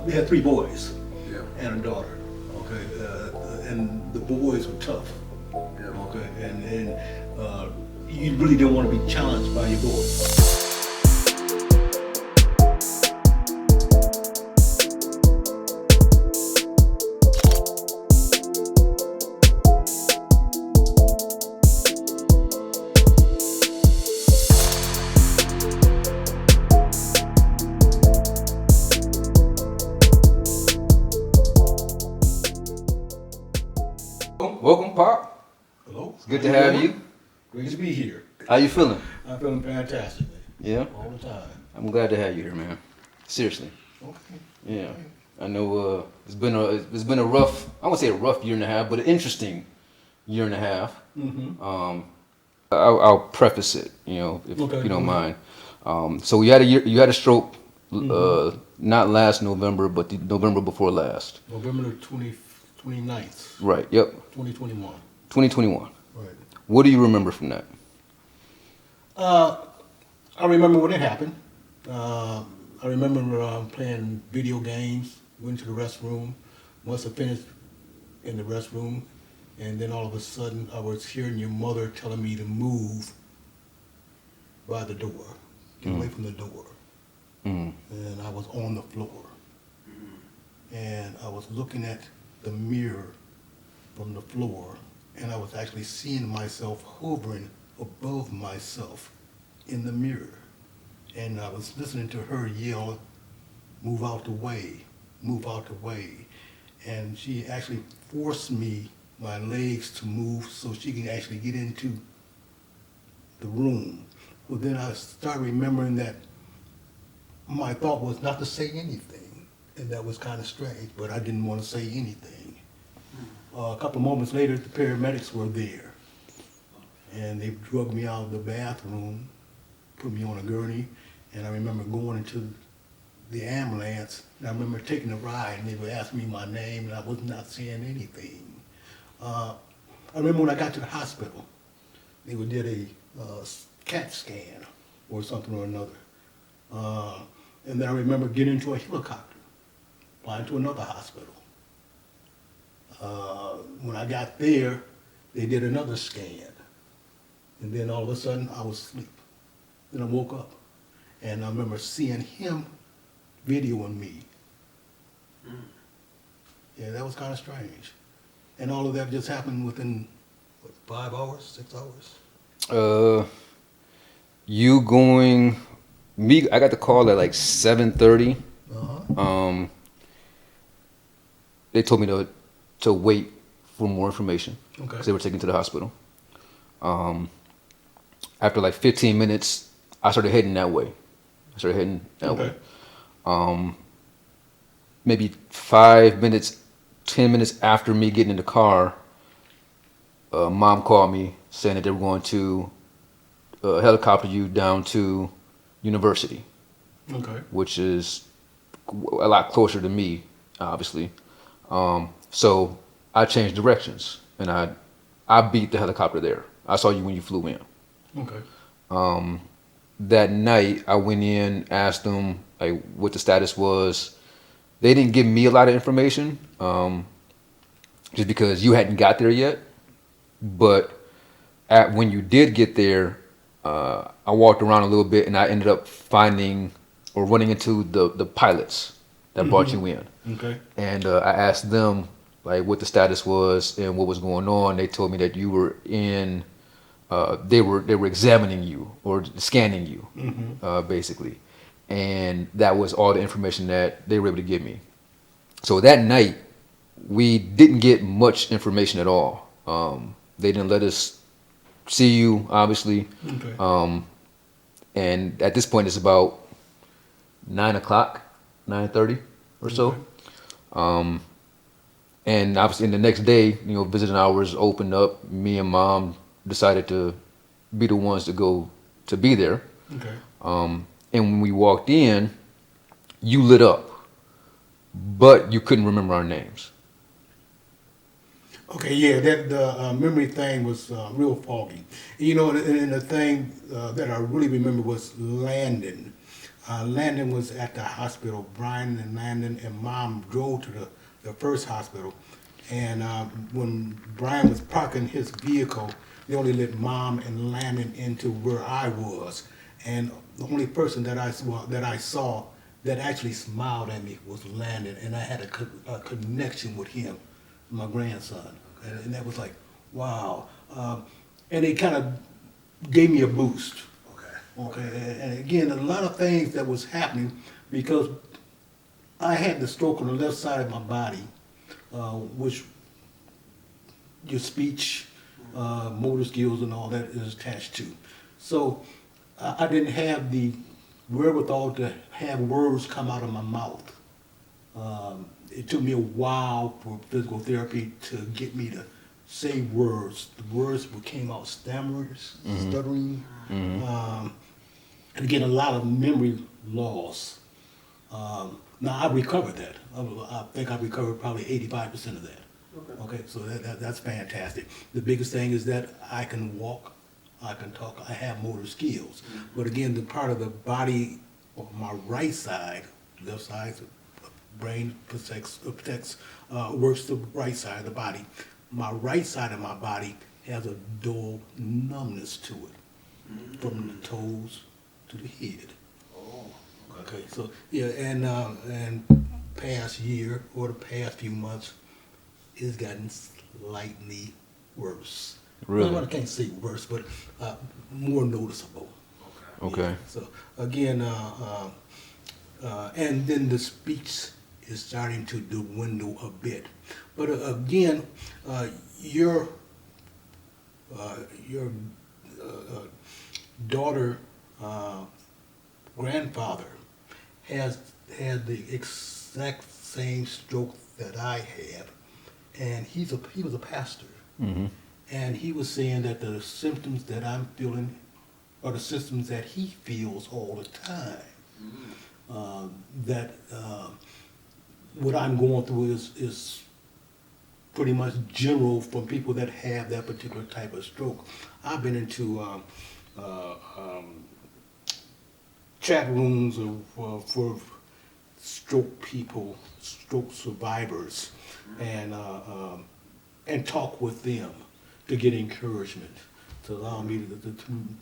we had 3 boys Yeah. and a daughter. Okay, and the boys were tough. Yeah. Okay, and you really didn't want to be challenged by your boys. Welcome, Pop. Hello. It's good to have you. Great to be here. How you feeling? I'm feeling fantastic. Yeah. All the time. I'm glad to have you here, man. Seriously. Okay. Yeah. I know it's been a rough, I won't say a rough year and a half, but an interesting year and a half. Mm-hmm. I'll preface it, if Okay, you don't go ahead. mind. So you had a stroke, not last November, but the November before last. November the 29th, Right. Yep. 2021. 2021. Right. What do you remember from that? I remember when it happened. I remember playing video games, went to the restroom, must have finished in the restroom, and then all of a sudden I was hearing your mother telling me to move by the door, get away from the door. Mm. And I was on the floor. And I was looking at the mirror from the floor, and I was actually seeing myself hovering above myself in the mirror. And I was listening to her yell, "Move out the way, move out the way." And she actually forced my legs to move so she can actually get into the room. Well, then I started remembering that my thought was not to say anything. And that was kind of strange, but I didn't want to say anything. A couple of moments later, the paramedics were there. And they drugged me out of the bathroom, put me on a gurney, and I remember going into the ambulance, and I remember taking a ride, and they were asking me my name, and I was not saying anything. I remember when I got to the hospital, they did a CAT scan or something or another. And then I remember getting into a helicopter, flying to another hospital. When I got there, they did another scan. And then all of a sudden, I was asleep. Then I woke up. And I remember seeing him videoing me. Yeah, that was kind of strange. And all of that just happened within, 5 hours, 6 hours? I got the call at like 7:30. Uh-huh. They told me to wait for more information Okay. because they were taking me to the hospital. After like 15 minutes, I started heading that way. Okay. Maybe 5 minutes, 10 minutes after me getting in the car, mom called me saying that they were going to helicopter you down to University, Okay. which is a lot closer to me, obviously. So I changed directions, and I beat the helicopter there. I saw you when you flew in. Okay. That night, I went in, asked them like what the status was. They didn't give me a lot of information, just because you hadn't got there yet. But when you did get there, I walked around a little bit, and I ended up finding or running into the pilots that brought you in. Okay. And I asked them like what the status was and what was going on. They told me that you were in. They were examining you or scanning you, basically, and that was all the information that they were able to give me. So that night, we didn't get much information at all. They didn't let us see you, obviously. Okay. And at this point, it's about 9:00, 9:30 or so. And obviously, the next day, visiting hours opened up. Me and mom decided to be the ones to be there. Okay. And when we walked in, you lit up, but you couldn't remember our names. Okay, yeah, that the memory thing was real foggy. And the thing that I really remember was landing. Landon was at the hospital. Brian and Landon and Mom drove to the first hospital. And when Brian was parking his vehicle, they only let Mom and Landon into where I was. And the only person that I saw that actually smiled at me was Landon, and I had a connection with him, my grandson. And that was like, wow. And it kind of gave me a boost. Okay, and again, a lot of things that was happening because I had the stroke on the left side of my body, which your speech, motor skills, and all that is attached to. So I didn't have the wherewithal to have words come out of my mouth. It took me a while for physical therapy to get me to say words. The words came out stammers, stuttering. And again, a lot of memory loss. Now I recovered that. I think I recovered probably 85% of that. Okay, so that's fantastic. The biggest thing is that I can walk, I can talk, I have motor skills. But again, the part of the body on my right side, left side, brain works the right side of the body. My right side of my body has a dull numbness to it, from the toes to the head. Oh, Okay, so yeah, and past year or the past few months, it's gotten slightly worse. Really? Well, I can't say worse, but more noticeable. Okay. Yeah, so again, and then the speech is starting to dwindle a bit. But again, your daughter, grandfather, has had the exact same stroke that I have, and he was a pastor, and he was saying that the symptoms that I'm feeling are the symptoms that he feels all the time. That what I'm going through is pretty much general from people that have that particular type of stroke. I've been into chat rooms for stroke people, stroke survivors, and talk with them to get encouragement, to allow me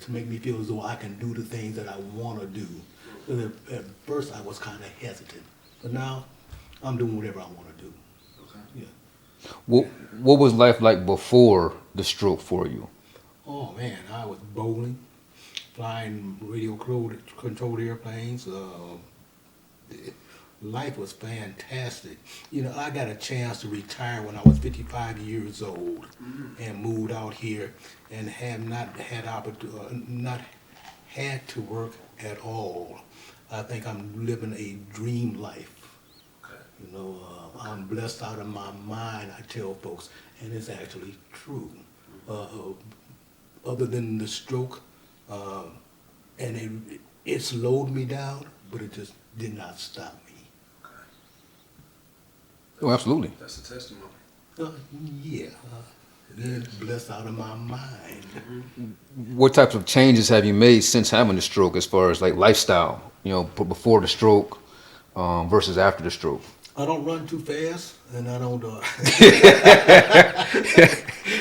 to make me feel as though I can do the things that I want to do. Because at first I was kind of hesitant, but now I'm doing whatever I want to do. okay. Yeah. What was life like before the stroke for you? Oh man, I was bowling, flying radio controlled airplanes. Life was fantastic. You know, I got a chance to retire when I was 55 years old and moved out here and have not had to work at all. I think I'm living a dream life. Okay. You know, I'm blessed out of my mind, I tell folks, and it's actually true. Other than the stroke, and it slowed me down, but it just did not stop me. Okay. Oh, absolutely. That's a testimony. Yeah, again, blessed out of my mind. What types of changes have you made since having the stroke, as far as like lifestyle? You know, before the stroke versus after the stroke. I don't run too fast, and I don't.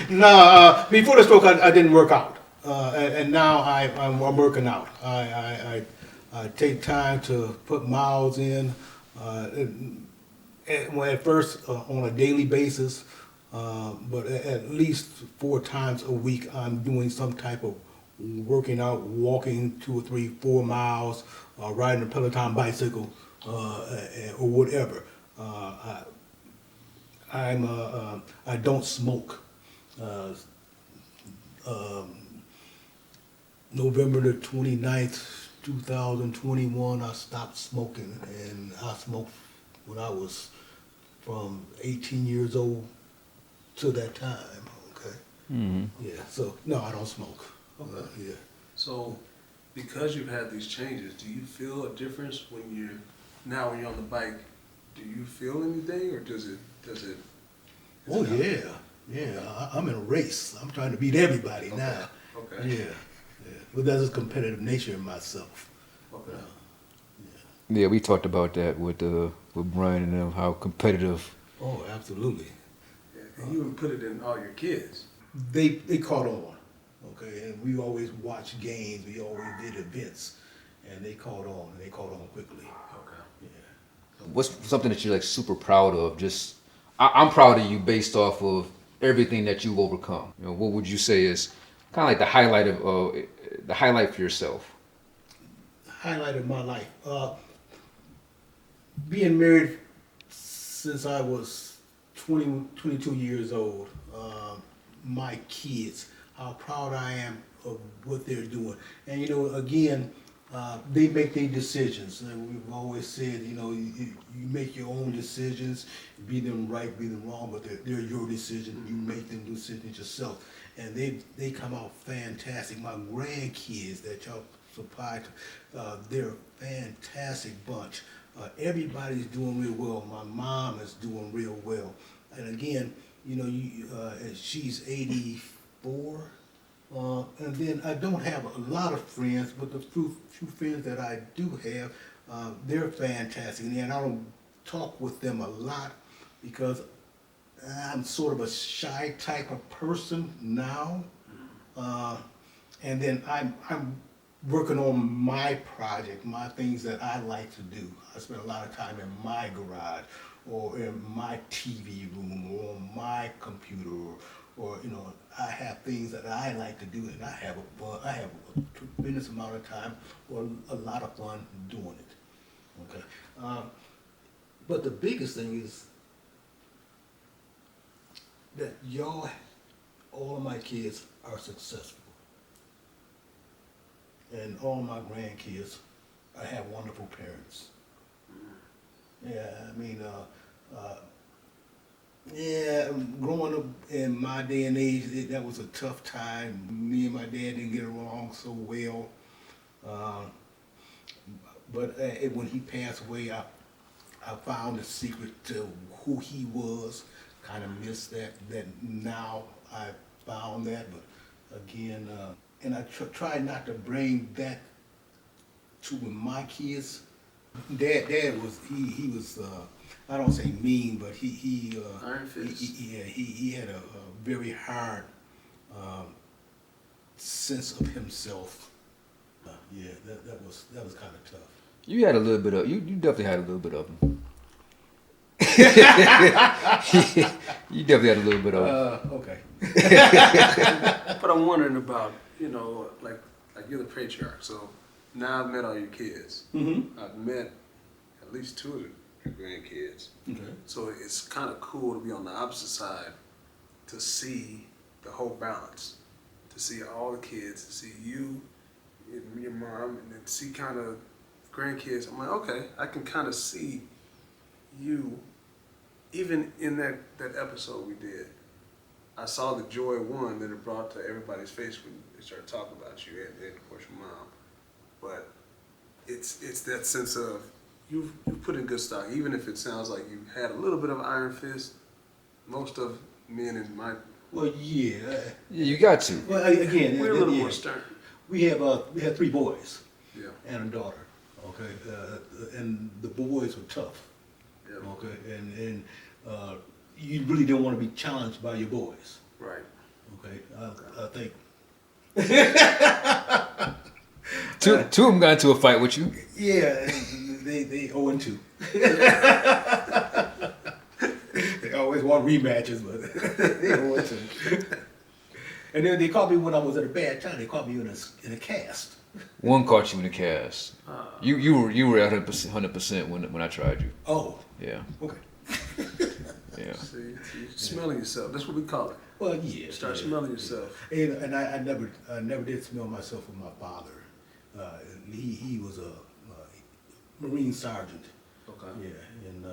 No, before the stroke, I didn't work out, and now I'm working out. I take time to put miles in. At first on a daily basis, but at least 4 times a week, I'm doing some type of working out, walking 2 or 3, 4 miles, riding a Peloton bicycle, or whatever. I don't smoke. November the 29th, 2021, I stopped smoking, and I smoked when I was from 18 years old to that time. Okay. Yeah. So no, I don't smoke. Okay. Yeah. So, because you've had these changes, do you feel a difference when you're on the bike? Do you feel anything, or does it? Oh yeah, yeah. I'm in a race. I'm trying to beat everybody now. Okay. Yeah, yeah. But that's a competitive nature in myself. Okay. Yeah, we talked about that with Brian and them, how competitive. Oh, absolutely. Yeah, and you even put it in all your kids. They caught on, okay, and we always watched games, we always did events, and they caught on, and they caught on quickly. Okay. Yeah. What's something that you're like super proud of? Just I'm proud of you based off of everything that you've overcome. You know, what would you say is kind of like the highlight for yourself? Highlight of my life. Being married since I was 22 years old. My kids, how proud I am of what they're doing. And you know, again, they make their decisions. And we've always said, you know, you make your own decisions, be them right, be them wrong, but they're your decision. You make them decisions yourself. And they come out fantastic. My grandkids that y'all supplied, they're a fantastic bunch. Everybody's doing real well. My mom is doing real well. And again, you know, she's 84. And then I don't have a lot of friends, but the few friends that I do have, they're fantastic. And I don't talk with them a lot because I'm sort of a shy type of person now. And then I'm working on my project, my things that I like to do. I spend a lot of time in my garage or in my TV room or on my computer or you know, I have things that I like to do and I have a tremendous amount of time or a lot of fun doing it. Okay. But the biggest thing is that all of my kids are successful. And all my grandkids, I have wonderful parents. Yeah, I mean, yeah, growing up in my day and age, that was a tough time. Me and my dad didn't get along so well. But when he passed away, I found the secret to who he was. Kind of missed that now I found that, but again, and I try not to bring that to my kids. Dad was he was I don't say mean, but Iron Fist. he had a very hard sense of himself. Yeah, that was kind of tough. You had a little bit of you definitely had a little bit of them. You definitely had a little bit of. Okay. But I'm wondering about, you know, like you're the patriarch. So now I've met all your kids. Mm-hmm. I've met at least two of your grandkids. Okay. So it's kind of cool to be on the opposite side to see the whole balance, to see all the kids, to see you, and your mom, and then see kind of grandkids. I'm like, okay, I can kind of see you, even in that episode we did. I saw the joy one that it brought to everybody's face when they started talking about you, and of course your mom. But it's that sense of you've put in good stock, even if it sounds like you had a little bit of iron fist. Most of men in my Well, yeah. Yeah, you got to. Well, again, we're a little yeah. more stern. We have 3 boys. Yeah. And a daughter. Okay, and the boys were tough. Yeah. Okay, and you really don't want to be challenged by your boys. Right. Okay, I think. Two of them got into a fight with you. Yeah, they 0-2. They always want rematches, but they 0-2. And then they caught me when I was at a bad time. They caught me in a cast. One caught you in a cast. You were at 100% when I tried you. Oh, Yeah, okay. yeah. See, you're smelling yourself. That's what we call it. Well, yeah. Start yeah, smelling yourself. And I never did smell myself with my father. He was a Marine sergeant. Okay. Yeah, and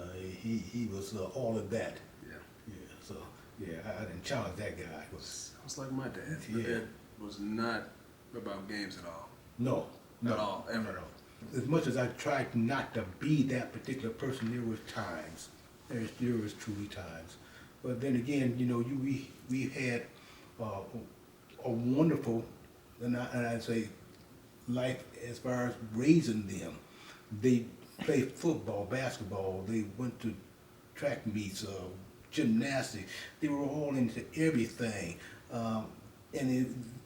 he was all of that. Yeah. Yeah, so yeah, I didn't challenge that guy. Sounds like my dad. My Yeah. dad was not about games at all. No, At all, ever. No. As much as I tried not to be that particular person, there was times. There was truly times. But then again, you know, we had a wonderful, and I'd say, life as far as raising them. played football, basketball. They went to track meets, gymnastics. They were all into everything. And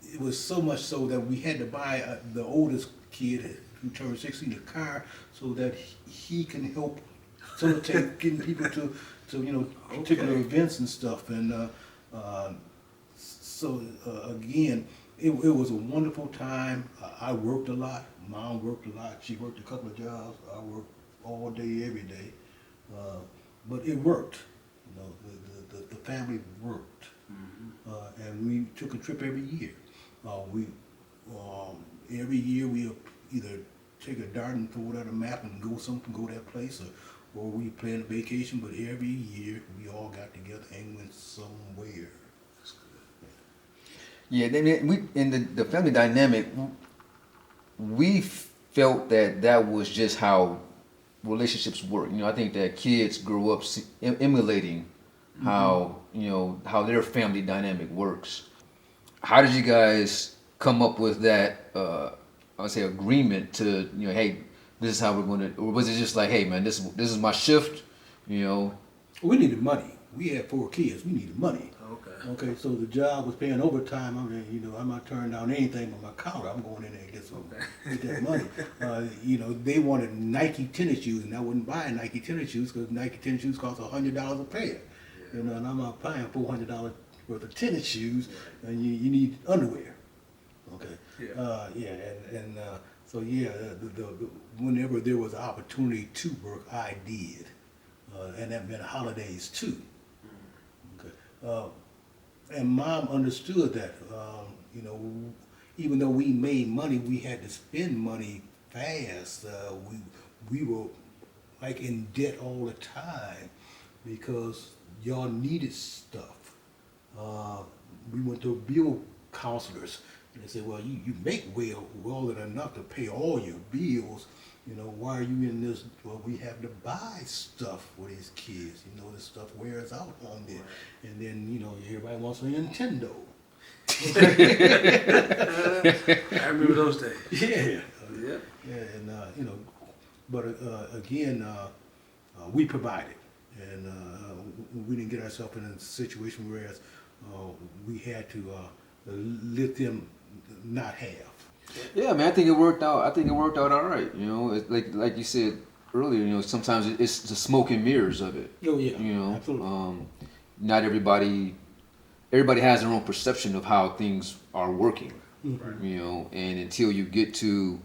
it was so much so that we had to buy the oldest kid who turned 16 a car so that he can help facilitate getting people to particular events and stuff. And again, it was a wonderful time. I worked a lot. Mom worked a lot. She worked a couple of jobs. I worked all day, every day. But it worked. You know, the family worked. And we took a trip every year. Every year we either take a dart and throw it at a map and go that place, or we planned a vacation. But every year we all got together and went somewhere. Yeah, we in the family dynamic, we felt that was just how relationships work. You know, I think that kids grow up emulating how how their family dynamic works. How did you guys come up with that? I would say agreement to hey, this is how we're going to, or was it just like, hey man, this is my shift, you know? We needed money. We had 4 kids. We needed money. Okay. Okay, so the job was paying overtime. I mean, I'm not turning down anything on my counter. I'm going in there and get that money. They wanted Nike tennis shoes, and I wouldn't buy Nike tennis shoes because Nike tennis shoes cost $100 a pair. Yeah. And I'm not buying $400 worth of tennis shoes, and you need underwear. Okay. Yeah. Whenever there was an opportunity to work, I did, and that meant holidays too. Okay. And Mom understood that. Even though we made money, we had to spend money fast. We were like in debt all the time because y'all needed stuff. We went to bill counselors, and they said, "Well, you make well enough to pay all your bills. Why are you in this?" Well, we have to buy stuff for these kids. This stuff wears out on them. And then, everybody wants a Nintendo. I remember those days. Yeah. Yeah. Yeah, and, but again, we provided. And we didn't get ourselves in a situation where we had to let them not have. Yeah, man, I think it worked out. I think it worked out all right. It's like you said earlier. Sometimes it's the smoke and mirrors of it. Oh yeah, absolutely. Not everybody has their own perception of how things are working. Mm-hmm. And until you get to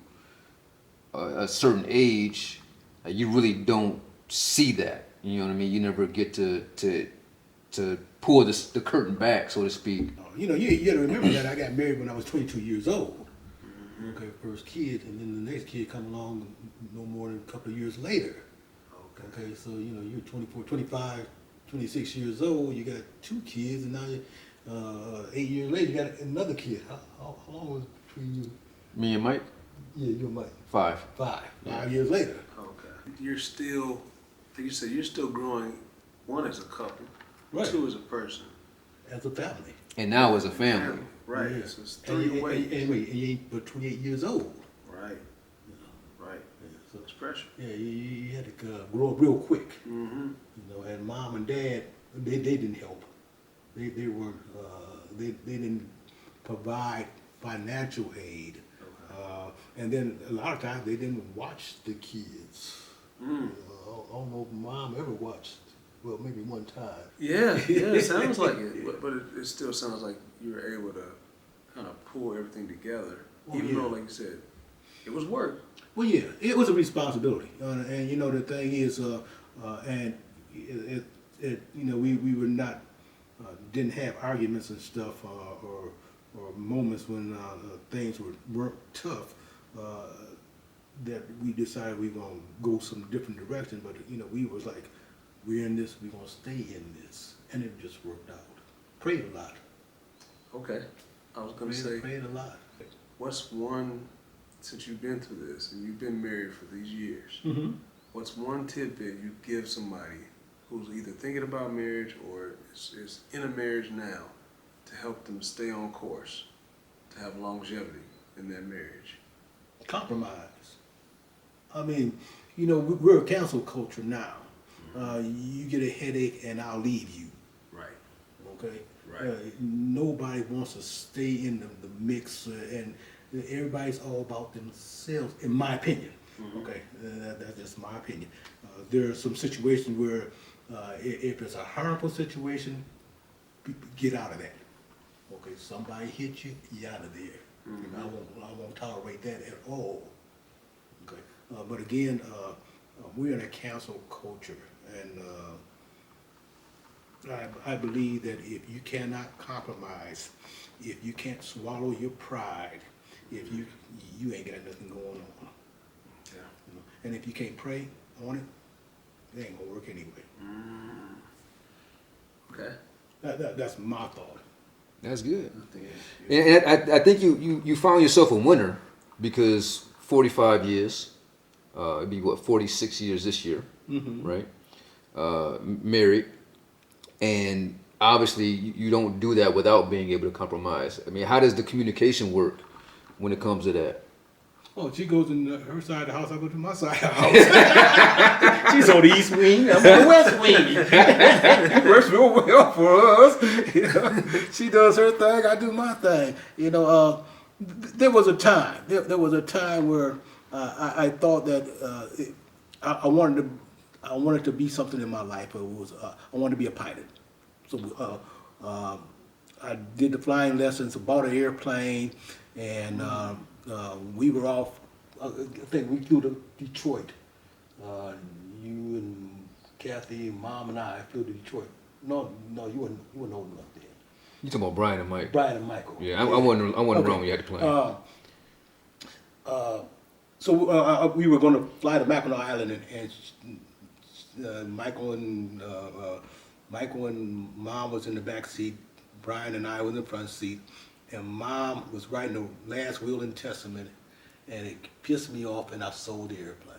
a certain age, you really don't see that. You know what I mean? You never get to pull the curtain back, so to speak. You got to remember that I got married when I was 22 years old. Okay, first kid, and then the next kid come along no more than a couple of years later. Okay, so you're 24, 25, 26 years old. You got 2 kids, and now 8 years later you got another kid. How long was it between you? Me and Mike? Yeah, you and Mike. 5. 5 years later. Okay. You're still, like you said, you're still growing. 1 as a couple, Right. 2 as a person, As a family. And now as a family. Right. Yeah. So it's And 3 ways. you ain't but 28 years old. Right. Right. Yeah, so It's pressure. yeah, you had to grow up real quick. Mm-hmm. And Mom and Dad, they didn't help. They weren't. They didn't provide financial aid. And then a lot of times they didn't watch the kids. Mm. I don't know if Mom ever watched. Well, maybe one time. Yeah, it sounds like it, but it still sounds like you were able to kind of pull everything together, Oh, even yeah. though, like you said, it was work. Well, yeah, it was a responsibility, and the thing is, we were not didn't have arguments and stuff or moments when things weren't tough. That we decided we were gonna go some different direction, but we was like, we're in this, we're gonna stay in this, and it just worked out. Prayed a lot. Okay, I was gonna say, Prayed a lot. what's one, since you've been through this and you've been married for these years, Mm-hmm. what's one tidbit you give somebody who's either thinking about marriage or is in a marriage now to help them stay on course, to have longevity in their marriage? Compromise. I mean, you know, we're a cancel culture now. You get a headache and I'll leave you. Right. Okay. Right. Nobody wants to stay in the mix, and everybody's all about themselves, in my opinion. Okay, that's just my opinion. There are some situations where, if it's a harmful situation, get out of that. Okay, somebody hit you, you out of there. And I won't tolerate that at all. Okay, but again, we're in a cancel culture, and I believe that if you cannot compromise, if you can't swallow your pride, if you ain't got nothing going on. Yeah. You know? And if you can't pray on it, it ain't gonna work anyway. Okay. That's my thought. That's good. I think And I think you found yourself a winner because 45 years, it'd be what, 46 years this year, right? Married, and obviously you don't do that without being able to compromise. I mean, how does the communication work when it comes to that? Oh, she goes in her side of the house, I go to my side of the house. She's on the east wing, I'm on the west wing. It works real well for us. You know, she does her thing, I do my thing. You know, there was a time. There was a time where I thought that I wanted to be something in my life. It was I wanted to be a pilot. So I did the flying lessons, bought an airplane, and we were off. I think we flew to Detroit. You and Kathy, Mom, and I flew to Detroit. No, you weren't old enough then. You talking about Brian and Mike? Brian and Michael. Yeah, I wasn't Okay. around when you had the plane. So we were going to fly to Mackinac Island, and Michael and Mom was in the back seat. Brian and I was in the front seat, and Mom was writing the last will and testament, and it pissed me off, and I sold the airplane.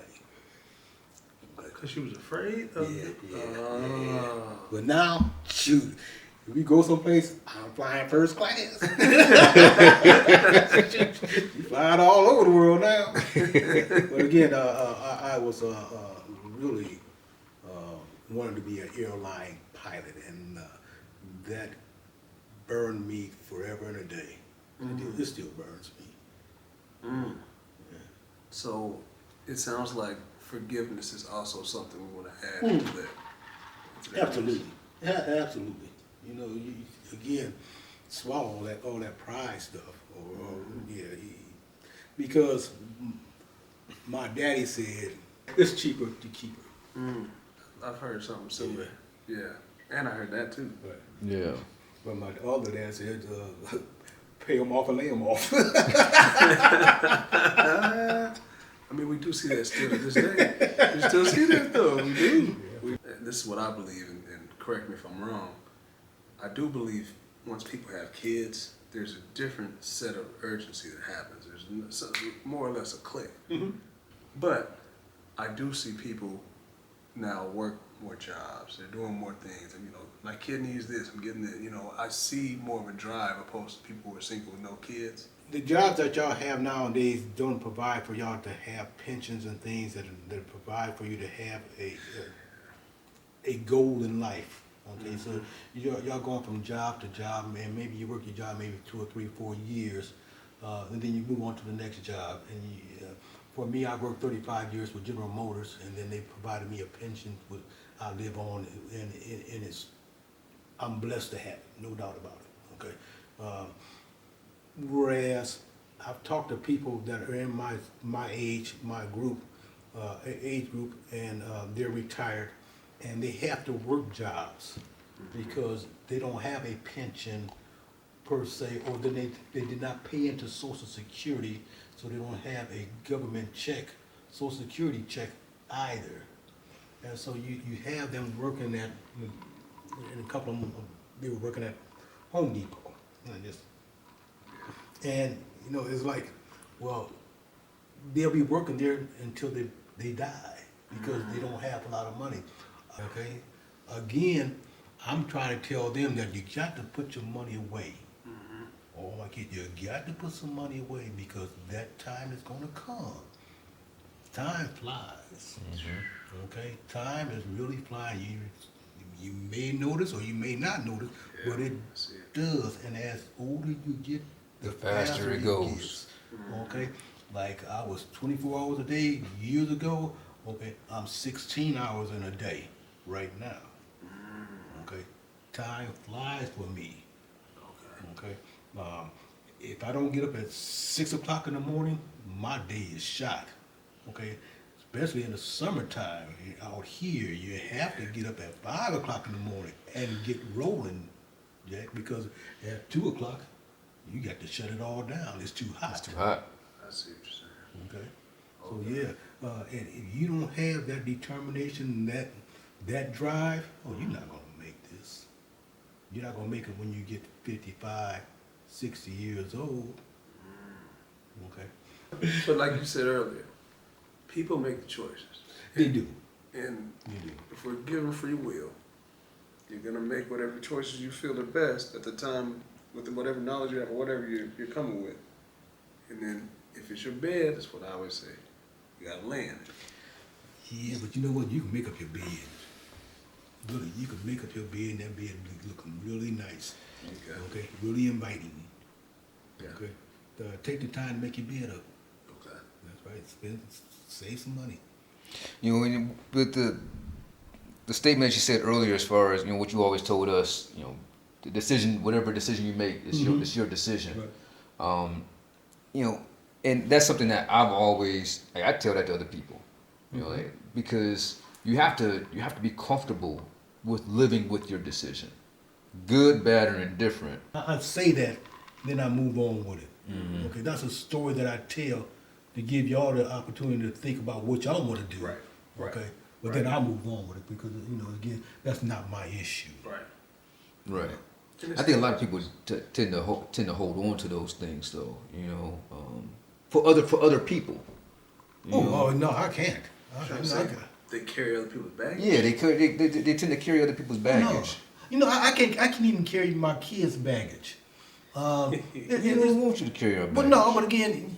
because she was afraid of it. Yeah. But now, shoot, if we go someplace, I'm flying first class. You flying all over the world now. But again, I was really wanted to be an airline pilot, and that burned me forever and a day. It still burns me. Yeah. So it sounds like forgiveness is also something we want to add to that. Absolutely. Yeah, absolutely. You know, again, swallow all that pride stuff. Because my daddy said it's cheaper to keep her. I've heard something similar. Yeah. And I heard that too. Yeah. But my other dad said, pay them off and lay them off. I mean, we do see that still to this day. We still see that though. We do. This is what I believe, and correct me if I'm wrong. I do believe once people have kids, there's a different set of urgency that happens. There's more or less a click. But I do see people now work more jobs. They're doing more things. And, you know, my kid needs this, I'm getting it. You know, I see more of a drive opposed to people who are single with no kids. The jobs that y'all have nowadays don't provide for y'all to have pensions and things that provide for you to have a goal in life. Okay, so y'all going from job to job, and maybe you work your job maybe 2 or 3, 4 years, and then you move on to the next job. And for me, I worked 35 years with General Motors, and then they provided me a pension with I live on, and I'm blessed to have it, no doubt about it. Okay. Whereas I've talked to people that are in my age, my group, age group, and they're retired, and they have to work jobs because they don't have a pension per se, or then they did not pay into Social Security, so they don't have a government check, Social Security check either. And so you have them working at, and a couple of them, they were working at Home Depot. And you know, it's like, well, they'll be working there until they die because they don't have a lot of money. Okay? Again, I'm trying to tell them that you got to put your money away. Oh my kid, you got to put some money away because that time is gonna come. time flies. Okay, time is really flying. You may notice or you may not notice, but it That's it. does. And as older you get, The faster it goes. gets. Okay, like I was 24 hours a day years ago. Okay, I'm 16 hours in a day right now. Okay, time flies for me. Okay. Okay, if I don't get up at 6 o'clock in the morning, my day is shot. Okay, especially in the summertime out here, you have to get up at 5 o'clock in the morning and get rolling, Jack, because at 2 o'clock you got to shut it all down. It's too hot. It's too hot. I see what you're saying. Okay, so yeah, and if you don't have that determination, that drive, oh, you're not gonna make this. You're not gonna make it when you get 55, 60 years old. Okay, But like you said earlier, people make the choices. they do. And They do. if we're given free will, you're gonna make whatever choices you feel are best at the time with whatever knowledge you have or whatever you're coming with. And then if it's your bed, that's what I always say. You gotta land. Yeah, but you know what? You can make up your bed. Really, you can make up your bed and that bed be looking really nice. Okay. Okay, really inviting. Yeah. Okay, take the time to make your bed up. Okay. That's right. Save some money. You know, with the statement you said earlier, as far as what you always told us, the decision, whatever decision you make, it's your decision. Right. And that's something that I've always, I tell that to other people, because you have to be comfortable with living with your decision, good, bad, or indifferent. I say that, then I move on with it. Okay, that's a story that I tell to give y'all the opportunity to think about what y'all want to do. Right, right, Okay, but then I move on with it because again, that's not my issue. Right. Right. I think a lot of people tend to hold on to those things, though. For other people. Oh no, I can't. They carry other people's baggage. Yeah, they tend to carry other people's baggage. No, I can't even carry my kids' baggage. They don't want you to carry your baggage. But no, but again,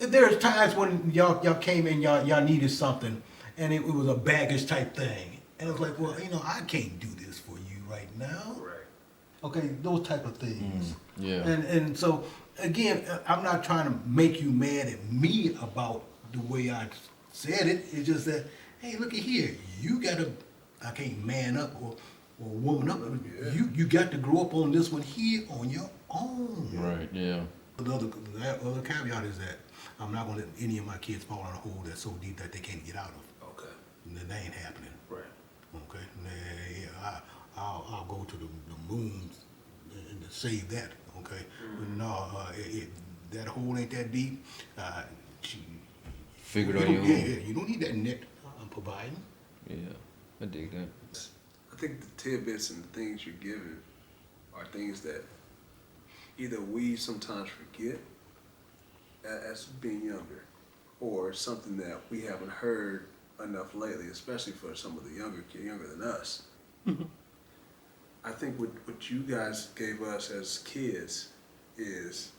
there's times when y'all came in, y'all needed something, and it was a baggage type thing, and it was like, well, I can't do this for you right now. Right. Okay, those type of things. Yeah. And so again, I'm not trying to make you mad at me about the way I said it. It's just that, hey, look at here, I can't man up or woman up. Yeah. You got to grow up on this one here on your own. Right. Yeah. The other caveat is that I'm not going to let any of my kids fall in a hole that's so deep that they can't get out of. Okay. And that ain't happening. Right. Okay. Yeah, I'll go to the moon and to save that. Okay. But no, that hole ain't that deep. Figure it out your own. Yeah, you don't need that net I'm providing. Yeah. I dig that. I think the tidbits and the things you're given are things that either we sometimes forget as being younger, or something that we haven't heard enough lately, especially for some of the younger than us. I think what you guys gave us as kids is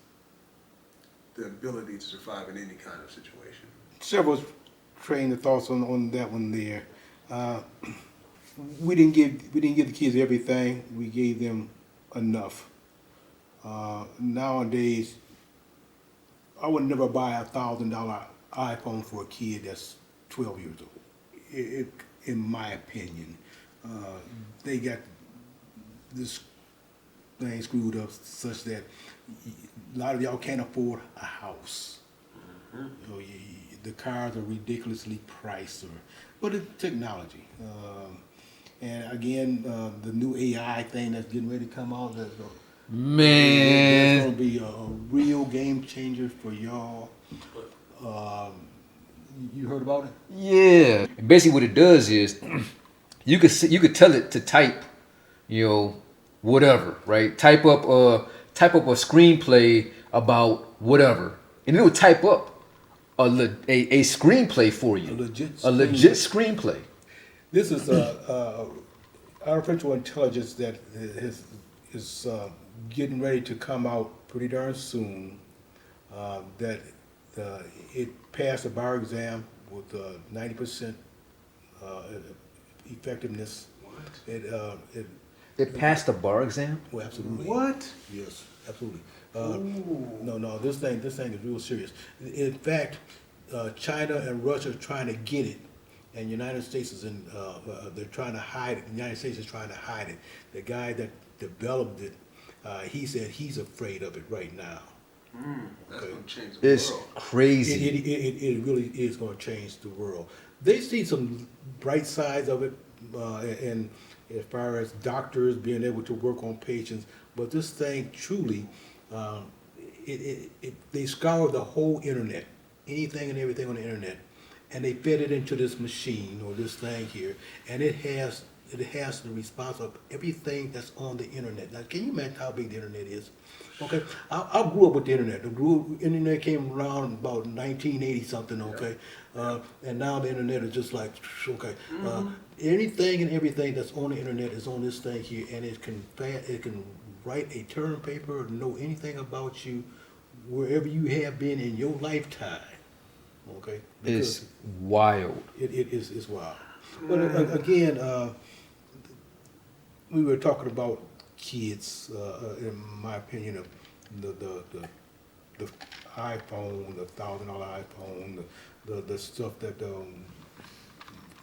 the ability to survive in any kind of situation. Several train of thoughts on that one there. We didn't give the kids everything. We gave them enough. Nowadays, I would never buy a $1,000 iPhone for a kid that's 12 years old. In my opinion, they got this thing screwed up such that a lot of y'all can't afford a house. The cars are ridiculously priced, but it's technology. And again, the new AI thing that's getting ready to come out, that's Man, going to be a real game changer for y'all. You heard about it? yeah. And basically, what it does is you could tell it to type, whatever, right? Type up a screenplay about whatever, and it will type up a screenplay for you. A legit screenplay. This is artificial intelligence that is getting ready to come out pretty darn soon. That it passed the bar exam with 90% effectiveness. What? It It passed the bar exam? well, absolutely. What? Yes, absolutely. Ooh. No, this thing is real serious. In fact, China and Russia are trying to get it, and United States is they're trying to hide it. The United States is trying to hide it. The guy that developed it, he said he's afraid of it right now. That's Okay. gonna change the It's world. crazy. It really is going to change the world. They see some bright sides of it, and as far as doctors being able to work on patients, but this thing truly, they scour the whole internet, anything and everything on the internet, and they fed it into this machine or this thing here, and it has the response of everything that's on the internet. Now, can you imagine how big the internet is? Okay, I grew up with the internet. Internet came around about 1980 something. Okay, and now the internet is just like okay. Anything and everything that's on the internet is on this thing here, and it can write a term paper, know anything about you, wherever you have been in your lifetime. Okay, It's wild. it's wild. But again, we were talking about kids. In my opinion, of the iPhone, the $1,000 iPhone, the stuff that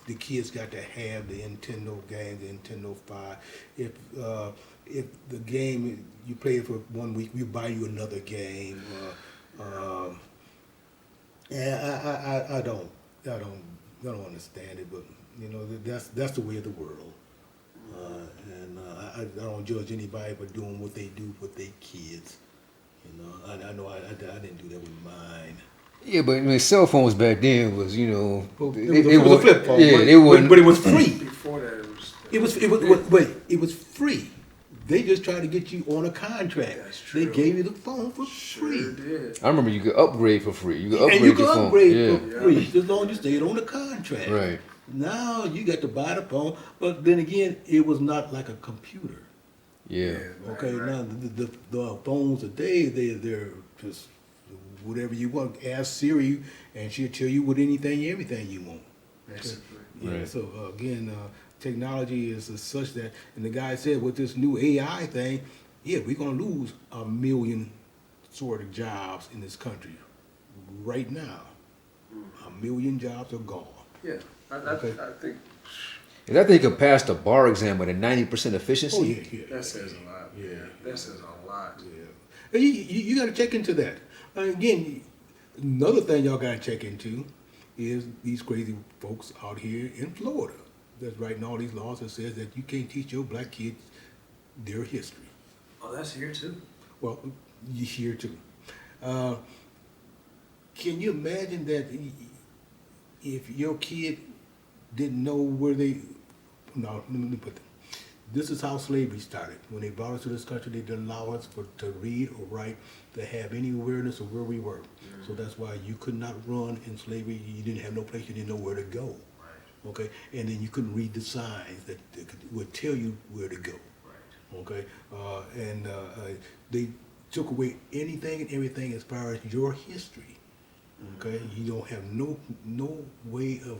the kids got to have, the Nintendo game, the Nintendo 5. If the game you play it for 1 week, we buy you another game. And I don't understand it, but you know that's the way of the world. And I don't judge anybody for doing what they do with their kids. You know, I know I didn't do that with mine. Yeah, but I mean, cell phones back then was, you know, It was a flip phone, yeah, they wouldn't. but it was free. Before that, It was free. They just tried to get you on a contract. That's true. They gave you the phone for Sure free. did. I remember you could upgrade for free. You could upgrade And you your could phone. upgrade Yeah. for free as long as you stayed on the contract. Right. Now you got to buy the phone, but then again, it was not like a computer. Yeah. Okay, Right. now the phones today, they're just whatever you want. Ask Siri, and she'll tell you what everything you want. Basically. Yeah. Right. So again, technology is such that, and the guy said with this new AI thing, yeah, we're gonna lose 1 million sort of jobs in this country right now. 1 million jobs are gone. Yeah. Okay. I think If that thing could pass the bar exam with a 90% efficiency, Oh yeah. that says a lot. Yeah. That says a lot. Yeah. And you got to check into that. Again, another thing y'all got to check into is these crazy folks out here in Florida that's writing all these laws that says that you can't teach your black kids their history. Oh, that's here too. Well, you here too. Can you imagine that if your kid didn't know where they... No, let me put that. This is how slavery started. When they brought us to this country, they didn't allow us to read or write, to have any awareness of where we were. So that's why you could not run in slavery. You didn't have no place. You didn't know where to go. Right. Okay, and then you couldn't read the signs that would tell you where to go. Right. Okay, and they took away anything and everything as far as your history. Okay, you don't have no way of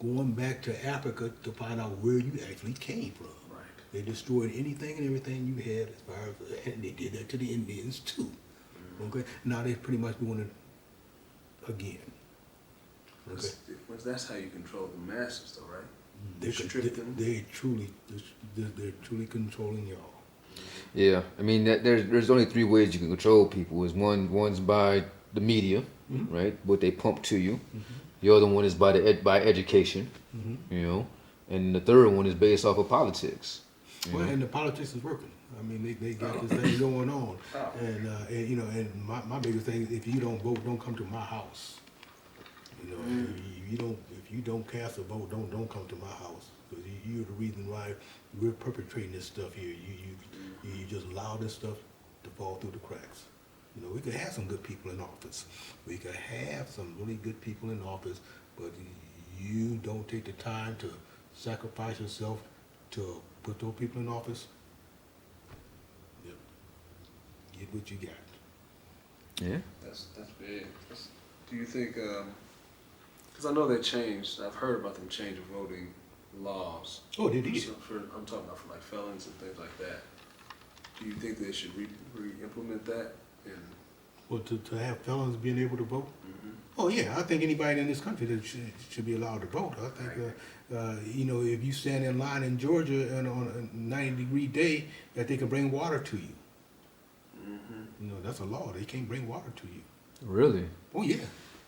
going back to Africa to find out where you actually came from. Right. They destroyed anything and everything you had as far as, and they did that to the Indians too. Okay, now they're pretty much doing it again. Okay, That's how you control the masses, though, right? they're truly controlling y'all. yeah. I mean, there's only 3 ways you can control people. Is one's by the media, right? What they pump to you. The other one is by education, you know, and the third one is based off of politics. Well, and the politics is working. I mean, they got this thing going on, and you know, and my biggest thing is if you don't vote, don't come to my house. You know, if you don't cast a vote, don't come to my house, because you're the reason why we're perpetrating this stuff here. You just allow this stuff to fall through the cracks. You know, we could have some good people in office. We could have some really good people in office, but you don't take the time to sacrifice yourself to put those people in office. Yep. Get what you got. Yeah. That's big. Do you think Because I know they changed. I've heard about them changing voting laws. Oh, they did. So I'm talking about for like felons and things like that. Do you think they should re-implement that? And Well, to have felons being able to vote? mm-hmm. Oh, yeah, I think anybody in this country that should be allowed to vote. I think, you know, if you stand in line in Georgia and on a 90-degree day, that they can bring water to you. Mm-hmm. You know, that's a law. They can't bring water to you. Really? Oh, yeah.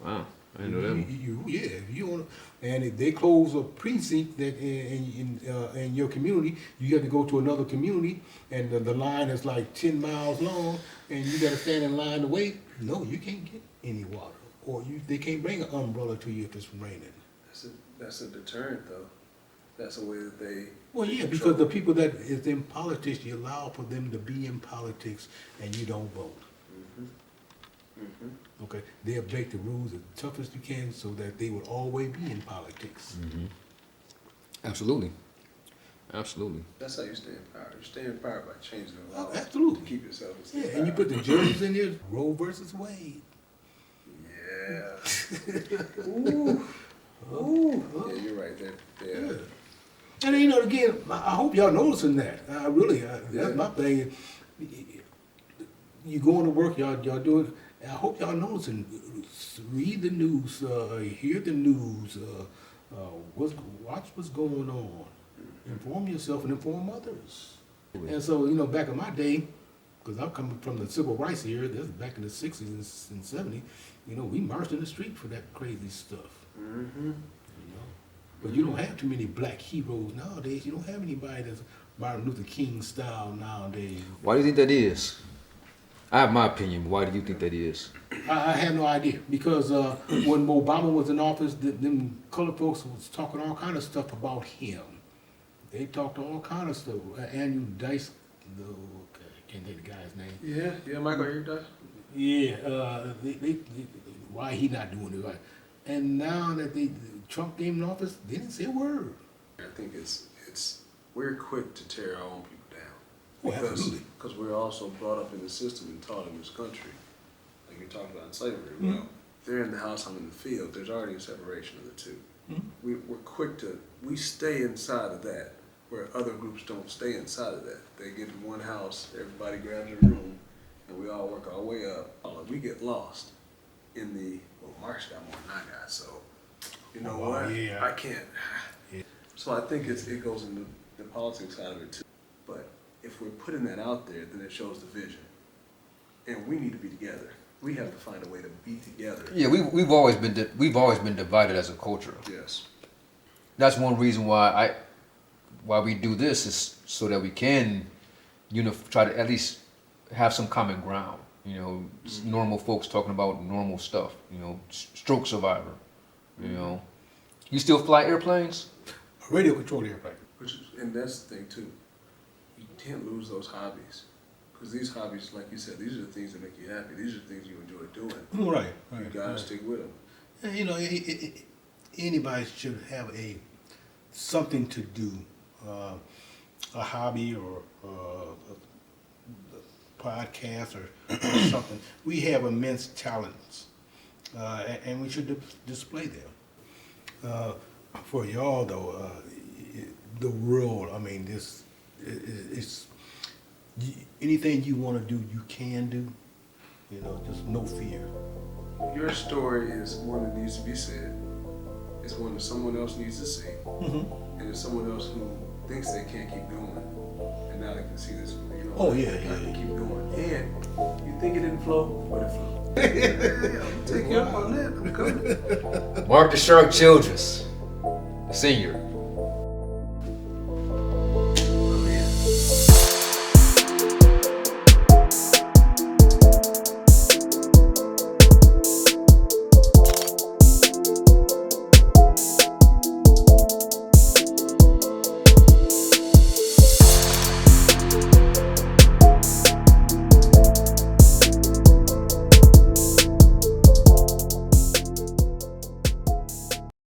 Wow. I didn't know that. Yeah, if you want, and if they close a precinct that in your community, you got to go to another community, and the line is like 10 miles long, and you got to stand in line to wait. No, you can't get any water, or they can't bring an umbrella to you if it's raining. That's a deterrent, though. That's a way that they. Well, yeah, because the people that is in politics, you allow for them to be in politics, and you don't vote. Mm-hmm. Mm-hmm. Okay, they'll break the rules as tough as you can so that they will always be in politics. Mm-hmm. Absolutely. Absolutely. That's how you stay in power. You stay in power by changing the law. Oh, absolutely. To keep yourself in Yeah, power. and you put the judges in there, Roe versus Wade. Yeah. Ooh. Ooh. Yeah, you're right. They're Yeah. And you know, again, I hope y'all noticing that. Yeah. That's my thing. You going to work, y'all doing. I hope y'all noticing. Read the news, hear the news, watch what's going on. Inform yourself and inform others. And so, you know, back in my day, because I'm coming from the civil rights era, that's back in the 60s and 70s, you know, we marched in the street for that crazy stuff. Mm-hmm. You know? But you don't have too many black heroes nowadays. You don't have anybody that's Martin Luther King style nowadays. Why do you think that is? I have my opinion, but why do you think that is? I have no idea, because when Obama was in office, them colored folks was talking all kind of stuff about him. They talked all kind of stuff. Andrew Dice, I can't think of the guy's name. Yeah, Michael Eric does. Yeah, they why he not doing it right? And now that Trump came in office, they didn't say a word. I think it's we're quick to tear our own people down. Oh, absolutely. Because we're also brought up in the system and taught in this country. Like you talked about in slavery. Well, if they're in the house, I'm in the field. There's already a separation of the two. We're quick to, we stay inside of that, where other groups don't stay inside of that. They get in one house, everybody grabs a room, and we all work our way up. We get lost in the, well, Mark's got more than I got, so, you know what? Yeah. I can't. Yeah. So I think it goes into the politics side of it too. But if we're putting that out there, then it shows the vision. And we need to be together. We have to find a way to be together. Yeah, we've always been divided as a culture. Yes. That's one reason why we do this, is so that we can, try to at least have some common ground. You know, normal folks talking about normal stuff. You know, stroke survivor. You know, you still fly airplanes? A radio controlled airplane. And that's the thing too. You can't lose those hobbies. Because these hobbies, like you said, these are the things that make you happy. These are the things you enjoy doing. Right. You gotta stick with them. And, you know, anybody should have something to do, a hobby or a podcast or something. We have immense talents, and we should display them. For y'all, though, the world, I mean, it's anything you want to do, you can do. You know, just no fear. Your story is one that needs to be said. It's one that someone else needs to see. Mm-hmm. And it's someone else who thinks they can't keep going. And now they can see this. Oh, yeah, I can yeah. keep going. And you think it didn't flow, but it flowed. I'm taking you up on that. I'm coming. Mark the Shark Childress, Senior.